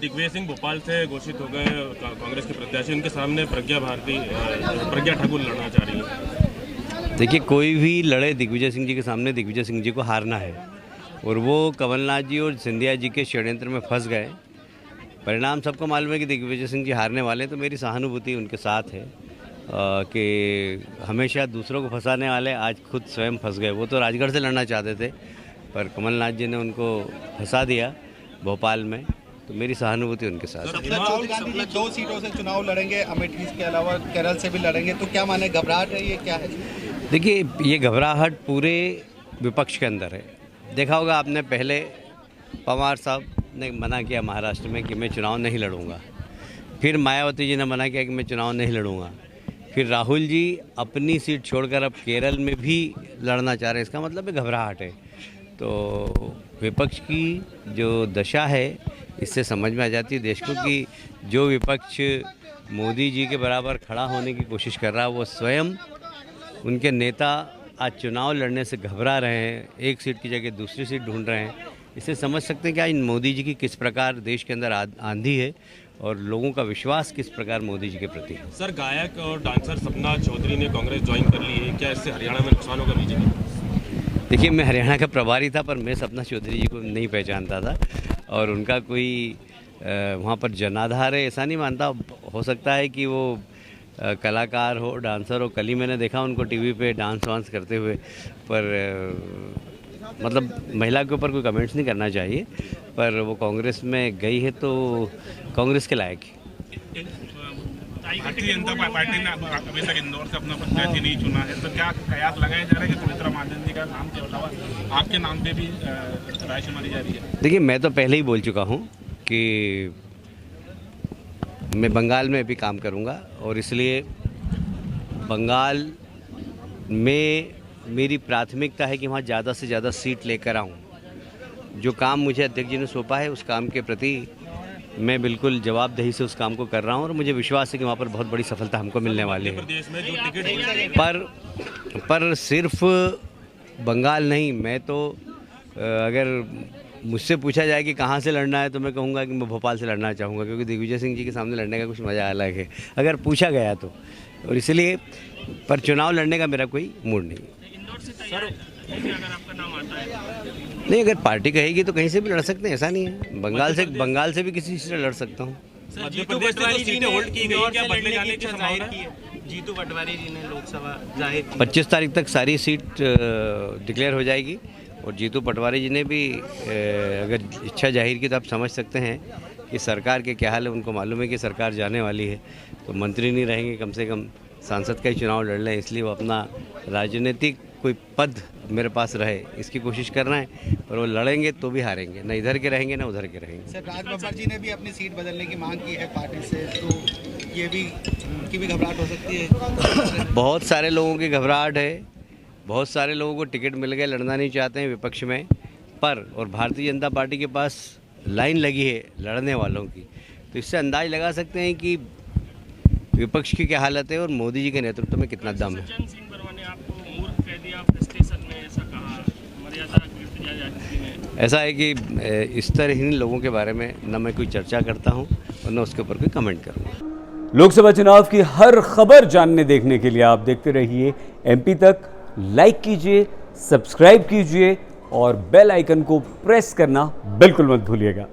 दिग्विजय सिंह भोपाल से घोषित हो गए कांग्रेस के प्रत्याशी, उनके सामने प्रज्ञा ठाकुर लड़ना चाह रही है। देखिए, कोई भी लड़े दिग्विजय सिंह जी के सामने, दिग्विजय सिंह जी को हारना है और वो कमलनाथ जी और सिंधिया जी के षड्यंत्र में फंस गए। परिणाम सबको मालूम है कि दिग्विजय सिंह जी हारने वाले हैं, तो मेरी सहानुभूति उनके साथ है कि हमेशा दूसरों को फंसाने वाले आज खुद स्वयं फंस गए। वो तो राजगढ़ से लड़ना चाहते थे पर कमलनाथ जी ने उनको फंसा दिया भोपाल में, तो मेरी सहानुभूति उनके साथ। राहुल गांधी जी 2 सीटों से चुनाव लड़ेंगे, अमेठी के अलावा केरल से भी लड़ेंगे, तो क्या माने, घबराहट है, ये क्या है? देखिए, ये घबराहट पूरे विपक्ष के अंदर है। देखा होगा आपने, पहले पवार साहब ने मना किया महाराष्ट्र में कि मैं चुनाव नहीं लड़ूंगा, फिर मायावती जी ने मना किया कि मैं चुनाव नहीं लड़ूंगा, फिर राहुल जी अपनी सीट छोड़कर अब केरल में भी लड़ना चाह रहे हैं। इसका मतलब है घबराहट है। तो विपक्ष की जो दशा है इससे समझ में आ जाती है देश को कि जो विपक्ष मोदी जी के बराबर खड़ा होने की कोशिश कर रहा है, वो स्वयं उनके नेता आज चुनाव लड़ने से घबरा रहे हैं, एक सीट की जगह दूसरी सीट ढूंढ रहे हैं। इससे समझ सकते हैं कि आज मोदी जी की किस प्रकार देश के अंदर आंधी है और लोगों का विश्वास किस प्रकार मोदी जी के प्रति है। सर, गायक और डांसर सपना चौधरी ने कांग्रेस ज्वाइन कर ली है, क्या इससे हरियाणा में नुकसान होगा बीजेपी? देखिए, मैं हरियाणा का प्रभारी था पर मैं सपना चौधरी जी को नहीं पहचानता था और उनका कोई वहाँ पर जनाधार है ऐसा नहीं मानता। हो सकता है कि वो कलाकार हो, डांसर हो। कल ही मैंने देखा उनको टीवी पे डांस वांस करते हुए, पर मतलब महिला के ऊपर कोई कमेंट्स नहीं करना चाहिए, पर वो कांग्रेस में गई है तो कांग्रेस के लायक है। भारतीय जनता पार्टी ने अभी तक इंदौर से अपना प्रत्याशी नहीं चुना है, तो क्या कयास लगाया जा रहा है कि सुमित्रा महाजन जी का नाम के अलावा आपके नाम पे भी राय शुमारी जा रही है? देखिए, मैं तो पहले ही बोल चुका हूँ कि मैं बंगाल में भी काम करूँगा और इसलिए बंगाल में मेरी प्राथमिकता है कि वहाँ ज़्यादा से ज़्यादा सीट लेकर आऊँ। जो काम मुझे अध्यक्ष जी ने सौंपा है उस काम के प्रति मैं बिल्कुल जवाबदेही से उस काम को कर रहा हूँ और मुझे विश्वास है कि वहाँ पर बहुत बड़ी सफलता हमको मिलने वाली है। पर सिर्फ बंगाल नहीं, मैं तो अगर मुझसे पूछा जाए कि कहाँ से लड़ना है तो मैं कहूँगा कि मैं भोपाल से लड़ना चाहूँगा, क्योंकि दिग्विजय सिंह जी के सामने लड़ने का कुछ मज़ा अलग है अगर पूछा गया तो। और इसलिए पर चुनाव लड़ने का मेरा कोई मूड नहीं है। नहीं, अगर पार्टी कहेगी तो कहीं से भी लड़ सकते हैं, ऐसा नहीं है। बंगाल से भी किसी से लड़ सकता हूँ। जीतू पटवारी जी ने होल्ड की गई, क्या बदले जाने की संभावना है? जीतू पटवारी जी ने लोकसभा जाहिर की। 25 तारीख तक सारी सीट डिक्लेयर हो जाएगी और जीतू पटवारी जी ने भी अगर इच्छा जाहिर की तो आप समझ सकते हैं कि सरकार के क्या हाल है। उनको मालूम है कि सरकार जाने वाली है तो मंत्री नहीं रहेंगे, कम से कम सांसद का ही चुनाव लड़ लें, इसलिए वो अपना राजनीतिक कोई पद मेरे पास रहे इसकी कोशिश कर रहे हैं। पर वो लड़ेंगे तो भी हारेंगे, ना इधर के रहेंगे ना उधर के रहेंगे। सर, राजबब्बर जी ने भी अपनी सीट बदलने की मांग की है पार्टी से, तो ये भी उनकी भी घबराहट हो सकती है? बहुत सारे लोगों की घबराहट है, बहुत सारे लोगों को टिकट मिल गए, लड़ना नहीं चाहते हैं विपक्ष में, पर और भारतीय जनता पार्टी के पास लाइन लगी है लड़ने वालों की, तो इससे अंदाज लगा सकते हैं कि विपक्ष की क्या हालत है और मोदी जी के नेतृत्व में कितना दम है। ऐसा है कि इस तरह लोगों के बारे में न मैं कोई चर्चा करता हूं और न उसके ऊपर कोई कमेंट करूंगा। लोकसभा चुनाव की हर खबर जानने देखने के लिए आप देखते रहिए एमपी तक। लाइक कीजिए, सब्सक्राइब कीजिए और बेल आइकन को प्रेस करना बिल्कुल मत भूलिएगा।